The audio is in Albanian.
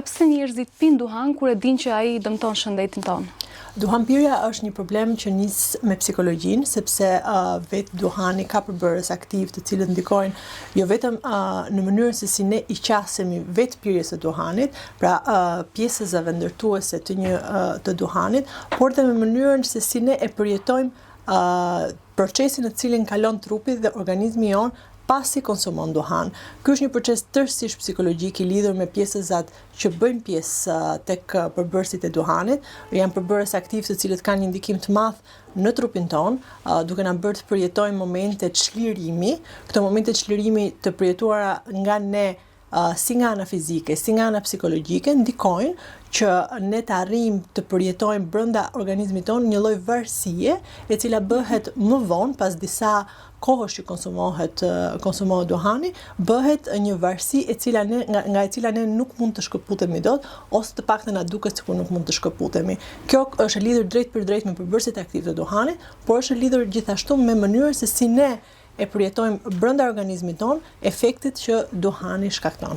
pse njerëzit pinë duhan kur e dinë që ai dëmton shëndetin tonë? Duhanpirja është një problem që nis me psikologjinë, sepse vetë duhani ka përbërës aktiv të cilët ndikojnë jo vetëm në mënyrën se si ne i qasemi vetë pirjes së duhanit, pra pjesës ndërtuese të duhanit, por dhe me mënyrën se si ne e përjetojmë procesin në cilin kalon trupi dhe organizmi jonë pasi konsumon duhan. Ky është një proces tërësisht psikologjik i lidhur me pjesëzat që bëjnë pjesë tek përbërësit e duhanit, janë përbërës aktiv të cilët kanë një ndikim të madh në trupin ton, duke na bërë të përjetojmë momente çlirimi. Këto momente çlirimi të përjetuara nga ne si nga ana fizike, si nga ana psikologjike, ndikojnë që ne të arrijmë të përjetojmë brenda organizmit ton një lloj varësie, e cila bëhet më vonë pas disa kohësh që konsumohet duhani, bëhet një varësi nga e cila ne nuk mund të shkëputemi dot, ose të paktën na duket sikur nuk mund të shkëputemi. Kjo është lidhur drejt për drejt me përbërësit aktiv të duhanit, por është lidhur gjithashtu me mënyrën se si ne e përjetojmë brenda organizmit ton efektet që duhani shkakton.